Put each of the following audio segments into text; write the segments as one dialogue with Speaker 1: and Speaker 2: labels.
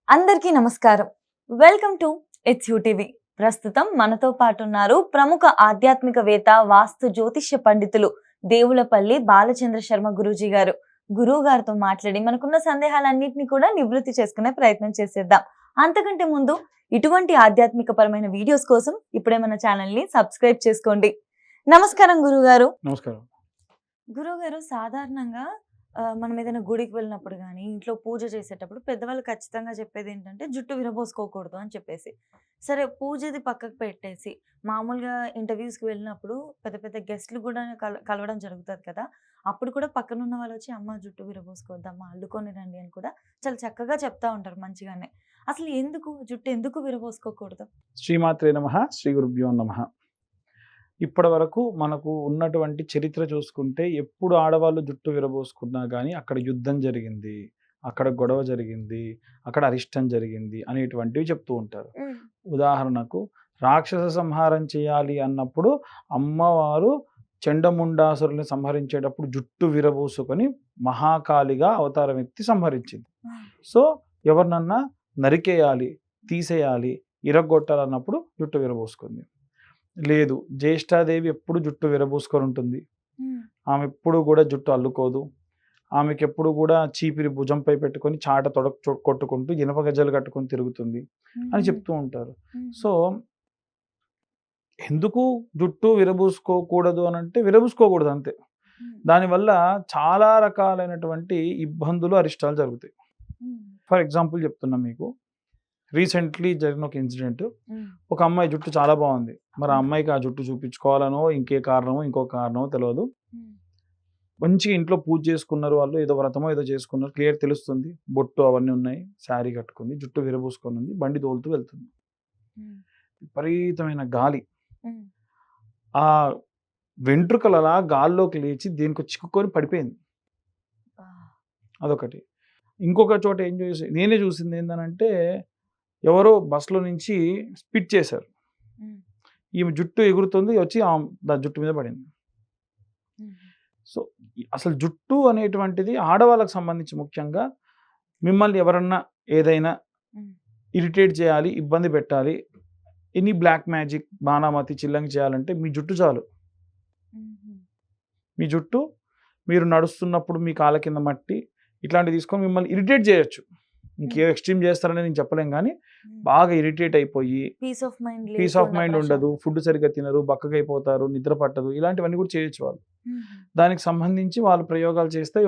Speaker 1: అందరికీ నమస్కారం. Welcome to it's TV. ప్రస్తుతం మనతో పాటు ఉన్నారు ప్రముఖ ఆధ్యాత్మికవేత్త, వాస్తు జ్యోతిష్య పండితులు దేవులపల్లి బాలచంద్ర శర్మ గురూజీ గారు. గురువు గారితో మాట్లాడి మనకున్న సందేహాలన్నింటినీ కూడా నివృత్తి చేసుకునే ప్రయత్నం చేసేద్దాం. అంతకంటే ముందు ఇటువంటి ఆధ్యాత్మిక పరమైన వీడియోస్ కోసం ఇప్పుడే మన ఛానల్ ని సబ్స్క్రైబ్ చేసుకోండి. నమస్కారం గురువు గారు.
Speaker 2: నమస్కారం.
Speaker 1: గురువు గారు, సాధారణంగా మనం ఏదైనా గుడికి వెళ్ళినప్పుడు గానీ, ఇంట్లో పూజ చేసేటప్పుడు పెద్దవాళ్ళు ఖచ్చితంగా చెప్పేదేంటంటే, జుట్టు విరబోసుకోకూడదు అని చెప్పేసి. సరే, పూజది పక్కకు పెట్టేసి, మామూలుగా ఇంటర్వ్యూస్‌కి వెళ్ళినప్పుడు పెద్ద పెద్ద గెస్ట్‌లు గూడా కలవడం జరుగుతది కదా! అప్పుడు కూడా పక్కనున్న వాళ్ళొచ్చి, "అమ్మ జుట్టు విరబోసుకోవద్దమ్మా, అల్లుకొని రండి" అని కూడా చాలా చక్కగా చెప్తా ఉంటారు మంచిగానే. అసలు జుట్టు ఎందుకు విరబోసుకోకూడదు?
Speaker 2: శ్రీమాత్రే నమః. శ్రీ గురుభ్యో నమః. ఇప్పటి వరకు మనకు ఉన్నటువంటి చరిత్ర చూసుకుంటే ఎప్పుడు ఆడవాళ్ళు జుట్టు విరబోసుకున్నా కానీ అక్కడ యుద్ధం జరిగింది, అక్కడ గొడవ జరిగింది, అక్కడ అరిష్టం జరిగింది అనేటువంటివి చెప్తూ ఉంటారు. ఉదాహరణకు రాక్షస సంహారం చేయాలి అన్నప్పుడు అమ్మవారు చండముండాసురుని సంహరించేటప్పుడు జుట్టు విరబోసుకొని మహాకాళిగా అవతారం ఎత్తి సంహరించింది. సో ఎవరినన్నా నరికేయాలి, తీసేయాలి, ఇరగొట్టాలన్నప్పుడు జుట్టు విరబోసుకుంది. లేదు, జ్యేష్ఠాదేవి ఎప్పుడు జుట్టు విరబూసుకొని ఉంటుంది. ఆమె ఎప్పుడు కూడా జుట్టు అల్లుకోదు. ఆమెకి ఎప్పుడు కూడా చీపిరి భుజంపై పెట్టుకొని చాట కొట్టుకుంటూ ఇనప గజ్జలు కట్టుకొని తిరుగుతుంది అని చెప్తూ ఉంటారు. సో ఎందుకు జుట్టు విరబూసుకోకూడదు అని అంటే, విరబూసుకోకూడదు అంతే. దానివల్ల చాలా రకాలైనటువంటి ఇబ్బందులు, అరిష్టాలు జరుగుతాయి. ఫర్ ఎగ్జాంపుల్ చెప్తున్నా మీకు. రీసెంట్లీ జరిగిన ఒక ఇన్సిడెంట్. ఒక అమ్మాయి జుట్టు చాలా బాగుంది. మరి ఆ అమ్మాయికి ఆ జుట్టు చూపించుకోవాలనో ఇంకో కారణమో తెలియదు. మంచిగా ఇంట్లో పూజ చేసుకున్నారు, వాళ్ళు ఏదో వ్రతమో ఏదో చేసుకున్నారు, క్లియర్ తెలుస్తుంది. బొట్టు అవన్నీ ఉన్నాయి, శారీ కట్టుకుంది, జుట్టు విరబూసుకొని ఉంది, బండి తోలుతూ వెళ్తుంది. విపరీతమైన గాలి, ఆ వెంట్రుకలు అలా గాల్లోకి లేచి దేనికి చిక్కుకొని పడిపోయింది. అదొకటి. ఇంకొక చోట నేనే చూసింది ఏంటంటే, ఎవరో బస్సులో నుంచి స్పిట్ చేశారు. ఈమె జుట్టు ఎగురుతుంది, వచ్చి దాని జుట్టు మీద పడింది. సో అసలు జుట్టు అనేటువంటిది ఆడవాళ్ళకు సంబంధించి ముఖ్యంగా, మిమ్మల్ని ఎవరన్నా ఏదైనా ఇరిటేట్ చేయాలి, ఇబ్బంది పెట్టాలి, ఎనీ బ్లాక్ మ్యాజిక్, బాణామతి, చిల్లంగి చేయాలంటే మీ జుట్టు చాలు. మీ జుట్టు, మీరు నడుస్తున్నప్పుడు మీ కాళ్ళ కింద మట్టి ఇట్లాంటివి తీసుకొని మిమ్మల్ని ఇరిటేట్ చేయొచ్చు. ఇంకే ఎక్స్ట్రీమ్ చేస్తారని నేను చెప్పలేం, కానీ బాగా ఇరిటేట్ అయిపోయి పీస్ ఆఫ్ మైండ్ ఉండదు, ఫుడ్ సరిగ్గా తినరు, బక్కగైపోతారు, నిద్ర పట్టదు, ఇలాంటివన్నీ కూడా చేయొచ్చు వాళ్ళు. దానికి సంబంధించి వాళ్ళు ప్రయోగాలు చేస్తే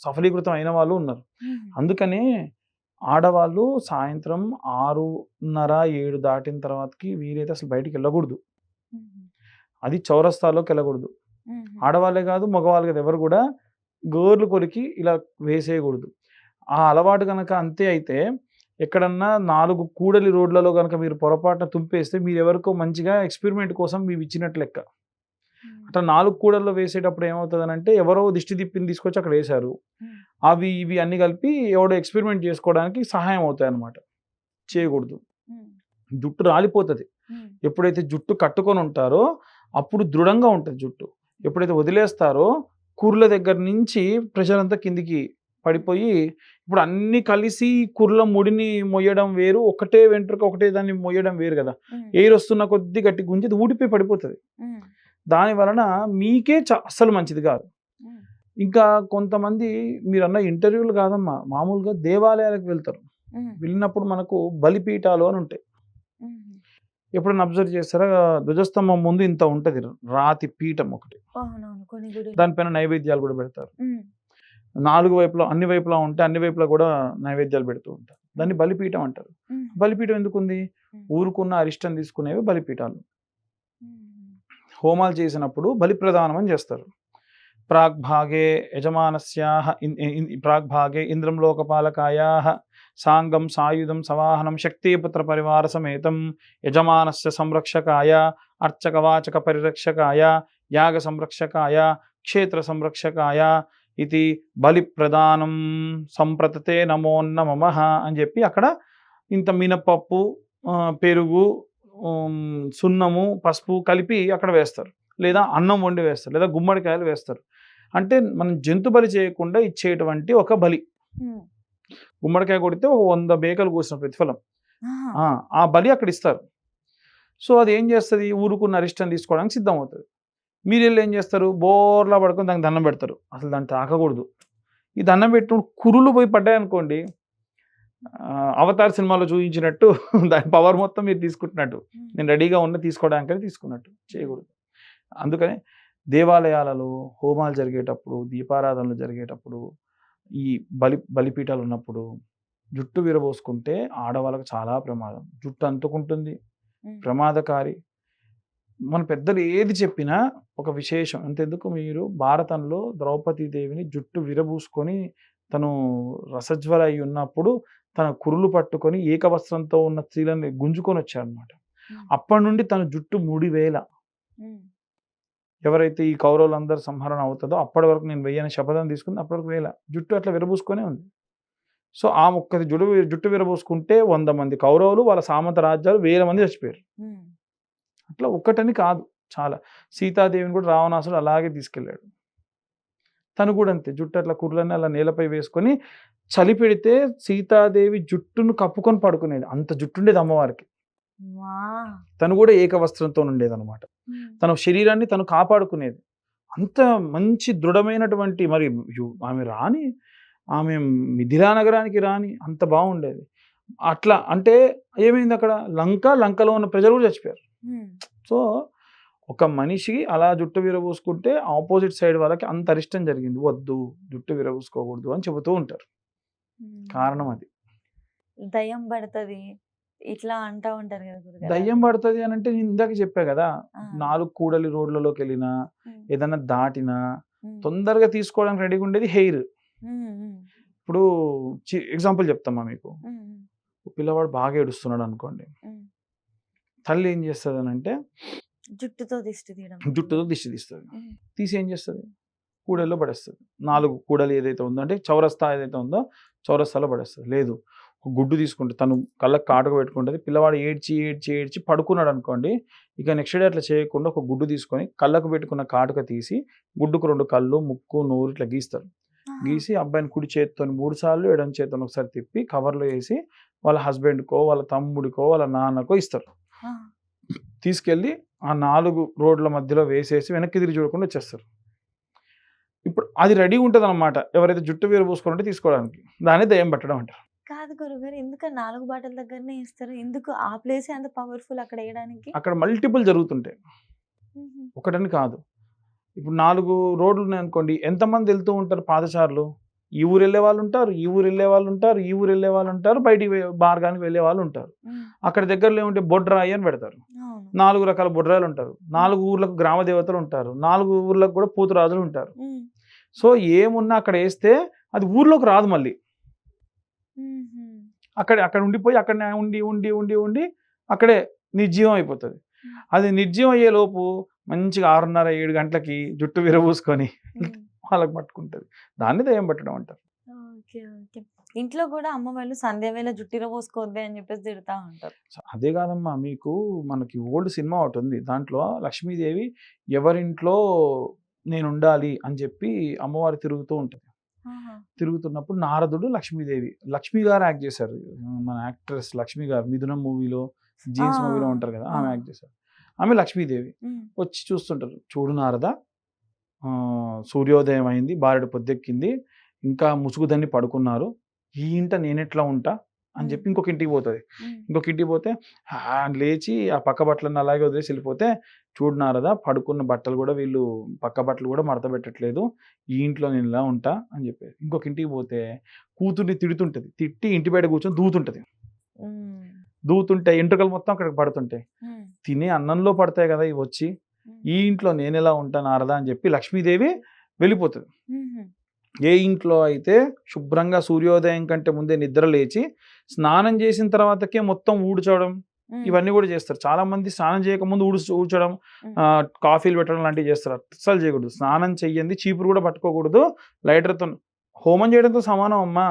Speaker 2: సఫలీకృతం అయిన వాళ్ళు ఉన్నారు. అందుకనే ఆడవాళ్ళు సాయంత్రం 6:30, 7 దాటిన తర్వాతకి వీరైతే అసలు బయటికి వెళ్ళకూడదు. అది చౌరస్తాలోకి వెళ్ళకూడదు. ఆడవాళ్ళే కాదు, మగవాళ్ళు కాదు, ఎవరు కూడా గోర్లు కొరికి ఇలా వేసేయకూడదు. ఆ అలవాటు కనుక అంతే అయితే, ఎక్కడన్నా 4 కూడలి రోడ్లలో కనుక మీరు పొరపాటున తుంపేస్తే, మీరు ఎవరికో మంచిగా ఎక్స్పెరిమెంట్ కోసం మీరు ఇచ్చినట్లు లెక్క. అట్లా 4 కూడల్లో వేసేటప్పుడు ఏమవుతుందనంటే, ఎవరో దిష్టి తిప్పిని తీసుకొచ్చి అక్కడ వేశారు, అవి ఇవి అన్ని కలిపి ఎవడో ఎక్స్పెరిమెంట్ చేసుకోవడానికి సహాయం అవుతాయి అన్నమాట. చేయకూడదు. జుట్టు రాలిపోతుంది. ఎప్పుడైతే జుట్టు కట్టుకొని ఉంటారో అప్పుడు దృఢంగా ఉంటుంది జుట్టు. ఎప్పుడైతే వదిలేస్తారో కుర్ల దగ్గర నుంచి ప్రెషర్ అంతా కిందికి పడిపోయి, ఇప్పుడు అన్ని కలిసి కుర్ల ముడిని మొయ్యడం వేరు, ఒకటే వెంట్రుక ఒకటే దాన్ని మొయ్యడం వేరు కదా. ఎయిర్ వస్తున్న కొద్ది గట్టి గుంజి ఊడిపోయి పడిపోతుంది. దాని వలన మీకే అస్సలు మంచిది కాదు. ఇంకా కొంతమంది, మీరు అన్న ఇంటర్వ్యూలు కాదమ్మా, మామూలుగా దేవాలయాలకు వెళ్తారు. వెళ్ళినప్పుడు మనకు బలిపీఠాలు అని ఉంటాయి. ఎప్పుడైనా అబ్జర్వ్ చేస్తారా, ధ్వజస్తంభం ముందు ఇంత ఉంటది రాతి పీఠం ఒకటి, దానిపైన నైవేద్యాలు కూడా పెడతారు. 4 వైపులా, అన్ని వైపులా ఉంటే అన్ని వైపులా కూడా నైవేద్యాలు పెడుతూ ఉంటారు. దాన్ని బలిపీఠం అంటారు. బలిపీఠం ఎందుకుంది? ఊరుకున్న అరిష్టం తీసుకునేవి బలిపీఠాలు. హోమాలు చేసినప్పుడు బలి ప్రదానం అని చేస్తారు. ప్రాగ్భాగే యజమానస్యాః ప్రాగ్భాగే ఇంద్రం లోకపాలకాయాః సాంగం సాయుధం సవాహనం శక్తిపుత్ర పరివార సమేతం యజమానస్య సంరక్షకాయ అర్చకవాచక పరిరక్షకాయ యాగ సంరక్షకాయ క్షేత్ర సంరక్షకాయ ఇది బలి ప్రదానం సంప్రతతే నమోన్నమః అని చెప్పి అక్కడ ఇంత మినపప్పు, పెరుగు, సున్నము, పసుపు కలిపి అక్కడ వేస్తారు, లేదా అన్నం వండి వేస్తారు, లేదా గుమ్మడికాయలు వేస్తారు. అంటే మనం జంతు బలి చేయకుండా ఇచ్చేటువంటి ఒక బలి. గుమ్మడికాయ కొడితే ఒక 100 మేకలు కోసిన ప్రతిఫలం.
Speaker 1: ఆహా!
Speaker 2: ఆ బలి అక్కడ ఇస్తారు. సో అది ఏం చేస్తది, ఊరుకున్న అరిష్టం తీసుకోవడానికి సిద్ధమవుతది. మీరెళ్ళి ఏం చేస్తారు, బోర్లా పడుకొని దానికి దండం పెడతారు. అసలు దాన్ని తాకకూడదు. ఈ దండం పెట్టినప్పుడు కురులు పోయి పడ్డాయనుకోండి, 'అవతార్' సినిమాలో చూయించినట్టు దాని పవర్ మొత్తం మీరు తీసుకుంటున్నట్టు. నేను రెడీగా ఉన్న తీసుకోవడానికని తీసుకున్నట్టు. చేయకూడదు. అందుకని దేవాలయాలలో హోమాలు జరిగేటప్పుడు, దీపారాధనలు జరిగేటప్పుడు, ఈ బలిపీఠాలు ఉన్నప్పుడు జుట్టు విరబోసుకుంటే ఆడవాళ్ళకి చాలా ప్రమాదం. జుట్టు అంటుకుంటుంది, ప్రమాదకారి. మన పెద్దలు ఏది చెప్పినా ఒక విశేషం. అంతెందుకు, మీరు భారతంలో ద్రౌపదీదేవిని జుట్టు విరబూసుకొని తను రసజ్వర అయి ఉన్నప్పుడు తన కురులు పట్టుకొని ఏకవస్త్రంతో ఉన్న స్త్రీలను గుంజుకొని వచ్చాడనమాట. అప్పటి నుండి తన జుట్టు 3000. ఎవరైతే ఈ కౌరవులందరూ సంహరణ అవుతుందో అప్పటి వరకు నేను 1000 అని శపథం తీసుకుంది. అప్పటి వరకు 1000 జుట్టు అట్లా విరబూసుకొనే ఉంది. సో ఆ ఒక్కటి జుట్టు విరబూసుకుంటే 100 మంది కౌరవులు, వాళ్ళ సామంత రాజ్యాలు 1000 మంది చచ్చిపోయారు. అట్లా ఒక్కటని కాదు, చాలా. సీతాదేవిని కూడా రావణాసుడు అలాగే తీసుకెళ్ళాడు. తను కూడా అంతే, జుట్టు అట్లా కుర్రలని అలా నేలపై వేసుకొని చలి పెడితే సీతాదేవి జుట్టును కప్పుకొని పడుకునేది. అంత జుట్టుండేది అమ్మవారికి. తను కూడా ఏకవస్త్రంతో ఉండేది అనమాట. తన శరీరాన్ని తను కాపాడుకునేది. అంత మంచి దృఢమైనటువంటి, మరి ఆమె రాని, ఆమె మిథిలా నగరానికి రాని, అంత బాగుండేది. అట్లా అంటే ఏమైంది అక్కడ, లంకలో ఉన్న ప్రజలు కూడా చచ్చిపోయారు. సో ఒక మనిషి అలా జుట్టు విరబూసుకుంటే ఆపోజిట్ సైడ్ వాళ్ళకి అంత అరిష్టం జరిగింది. వద్దు, జుట్టు విరబూసుకోకూడదు అని చెబుతూ ఉంటారు. కారణం అది.
Speaker 1: దయ్యం పడుతుంది ఇట్లా అంటా ఉంటారు కదా.
Speaker 2: దయ్యం పడుతుంది అని అంటే నేను ఇందాక చెప్పా కదా, 4 కూడలి రోడ్లలోకి వెళ్ళినా, ఏదన్నా దాటినా తొందరగా తీసుకోవడానికి రెడీగా ఉండేది హెయిర్. ఇప్పుడు ఎగ్జాంపుల్ చెప్తామా మీకు. పిల్లవాడు బాగా ఏడుస్తున్నాడు అనుకోండి, తల్లి ఏం చేస్తుంది అని అంటే
Speaker 1: జుట్టుతో దిష్టి
Speaker 2: తీస్తుంది. తీసి ఏం చేస్తుంది, కూడల్లో పడేస్తుంది. 4 కూడలు ఏదైతే ఉందో, అంటే చౌరస్తా ఏదైతే ఉందో చౌరస్తాలో పడేస్తుంది. లేదు, ఒక గుడ్డు తీసుకుంటే తను కళ్ళకు కాటుక పెట్టుకుంటుంది. పిల్లవాడు ఏడ్చి పడుకున్నాడు అనుకోండి, ఇక నెక్స్ట్ డే అట్లా చేయకుండా ఒక గుడ్డు తీసుకొని కళ్ళకు పెట్టుకున్న కాటుక తీసి గుడ్డుకు 2 కళ్ళు, ముక్కు, నోరు ఇట్లా గీస్తారు. గీసి అబ్బాయిని కుడి చేతితో 3 సార్లు, ఎడం చేతితో ఒకసారి తిప్పి కవర్లో వేసి వాళ్ళ హస్బెండ్కో, వాళ్ళ తమ్ముడికో, వాళ్ళ నాన్నకో ఇస్తారు. తీసుకెళ్ళి ఆ 4 రోడ్ల మధ్యలో వేసేసి వెనక్కి తిరిగి చూడకుండా వచ్చేస్తారు. ఇప్పుడు అది రెడీ ఉంటుంది అనమాట, ఎవరైతే జుట్టు విరబూసుకుంటే తీసుకోవడానికి. దాన్ని దయ్యం పట్టడం అంటారు.
Speaker 1: కాదు గురుగారు, ఎందుకు 4 బాటల దగ్గరనే ఇస్తారు? ఎందుకు ఆ ప్లేస్ అంత పవర్ఫుల్ అక్కడ వేయడానికి? అక్కడ
Speaker 2: మల్టిపుల్ జరుగుతుంటాయి, ఒకటని కాదు. ఇప్పుడు 4 రోడ్లు ఉన్నాయి అనుకోండి, ఎంతమంది వెళ్తూ ఉంటారు పాదచారులు? ఈ ఊరు వెళ్ళే వాళ్ళు ఉంటారు, ఈ ఊరు వెళ్ళే వాళ్ళు ఉంటారు, ఈ ఊరు వెళ్ళే వాళ్ళు ఉంటారు, బయటికి మార్గానికి వెళ్ళే వాళ్ళు ఉంటారు. అక్కడ దగ్గరలో ఏముంటే బొడ్రాయి అని పెడతారు. 4 రకాల బొడ్రాయిలు ఉంటారు. 4 ఊర్లకు గ్రామ దేవతలు ఉంటారు. 4 ఊర్లకు కూడా పూతురాజులు ఉంటారు. సో ఏమున్నా అక్కడ వేస్తే అది ఊర్లోకి రాదు, మళ్ళీ అక్కడ ఉండిపోయి అక్కడనే ఉండి అక్కడే నిర్జీవం అయిపోతుంది. అది నిర్జీవం అయ్యే లోపు మంచిగా 6:30-7 గంటలకి జుట్టు విరబూసుకొని వాళ్ళకి పట్టుకుంటుంది. దాన్ని దయ్యం పట్టడం అంటారు.
Speaker 1: ఇంట్లో కూడా అమ్మ వాళ్ళు సంధ్య వేళ జుట్టు విరబోసుకోవద్దే అని చెప్పేసి తిడతా ఉంటారు.
Speaker 2: అదే కాదమ్మా, మనకి ఓల్డ్ సినిమా ఒకటి ఉంది, దాంట్లో లక్ష్మీదేవి ఎవరింట్లో నేను ఉండాలి అని చెప్పి అమ్మవారు తిరుగుతూ ఉంటుంది. తిరుగుతున్నప్పుడు నారదుడు, లక్ష్మీ గారు యాక్ట్ చేశారు. మన యాక్ట్రెస్ లక్ష్మీ గారు మిథునం మూవీలో, జీన్స్ మూవీలో ఉంటారు కదా, ఆమె యాక్ట్ చేశారు. ఆమె లక్ష్మీదేవి. వచ్చి చూస్తుంటారు, చూడు నారద, సూర్యోదయం అయింది, భార్యడు పొద్దెక్కింది, ఇంకా ముసుగుదాన్ని పడుకున్నారు, ఈ ఇంట నేనెట్లా ఉంటా అని చెప్పి ఇంకొక ఇంటికి పోతుంది. ఇంకొక ఇంటికి పోతే లేచి ఆ పక్క బట్టలను అలాగే వదిలేసి వెళ్ళిపోతే, చూడు నారద, పడుకున్న బట్టలు కూడా వీళ్ళు పక్క బట్టలు కూడా మడత పెట్టట్లేదు, ఈ ఇంట్లో నేను ఇలా ఉంటా అని చెప్పేది. ఇంకొక ఇంటికి పోతే కూతుర్ని తిడుతుంటది, తిట్టి ఇంటి బయట కూర్చొని దూతుంటే ఎంట్రుకలు మొత్తం అక్కడికి పడుతుంటాయి. తినే అన్నంలో పడతాయి కదా ఇవి వచ్చి, ఈ ఇంట్లో నేను ఎలా ఉంటా నారద అని చెప్పి లక్ష్మీదేవి వెళ్ళిపోతుంది. ఏ ఇంట్లో అయితే శుభ్రంగా సూర్యోదయం కంటే ముందే నిద్ర లేచి స్నానం చేసిన తర్వాతకే మొత్తం ఊడ్చడం ఇవన్నీ కూడా చేస్తారు. చాలా మంది స్నానం చేయకముందు ఊడ్చడం, కాఫీలు పెట్టడం లాంటివి చేస్తారు. అస్సలు చేయకూడదు. స్నానం చెయ్యండి, చీపురు కూడా పట్టుకోకూడదు. లైటర్తో హోమం చేయడంతో సమానం అమ్మా.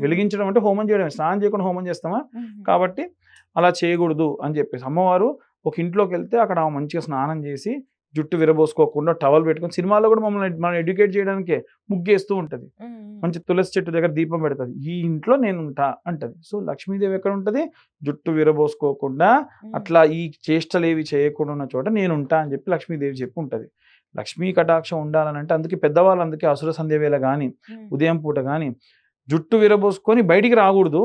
Speaker 2: వెలిగించడం అంటే హోమం చేయడమే, స్నానం చేయకుండా హోమం చేస్తామా? కాబట్టి అలా చేయకూడదు అని చెప్పేసి అమ్మవారు ఒక ఇంట్లోకి వెళ్తే అక్కడ మంచిగా స్నానం చేసి జుట్టు విరబోసుకోకుండా టవల్ పెట్టుకొని, సినిమాలో కూడా మమ్మల్ని మనం ఎడ్యుకేట్ చేయడానికే ముగ్గేస్తూ ఉంటుంది. మంచి తులసి చెట్టు దగ్గర దీపం పెడుతుంది, ఈ ఇంట్లో నేను ఉంటా అంటది. సో లక్ష్మీదేవి ఎక్కడ ఉంటుంది? జుట్టు విరబోసుకోకుండా అట్లా ఈ చేష్టలు ఏవి చేయకుండా ఉన్న చోట నేను ఉంటా అని చెప్పి లక్ష్మీదేవి చెప్పి ఉంటుంది. లక్ష్మీ కటాక్షం ఉండాలని అంటే అందుకే పెద్దవాళ్ళు అందుకే అసుర సంధ్య వేళ కానీ ఉదయం పూట కానీ జుట్టు విరబోసుకొని బయటికి రాకూడదు,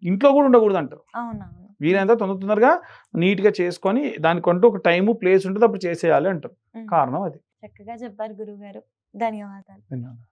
Speaker 2: ఇంట్లో కూడా ఉండకూడదు అంటారు. వీలైనంత తొందరగా నీట్గా చేసుకొని దానికంటూ ఒక టైము ప్లేస్ ఉంటుంది, అప్పుడు చేసేయాలి అంటారు. కారణం అది.
Speaker 1: చక్కగా చెప్పారు గురువు గారు. ధన్యవాదాలు.
Speaker 2: ధన్యవాదాలు.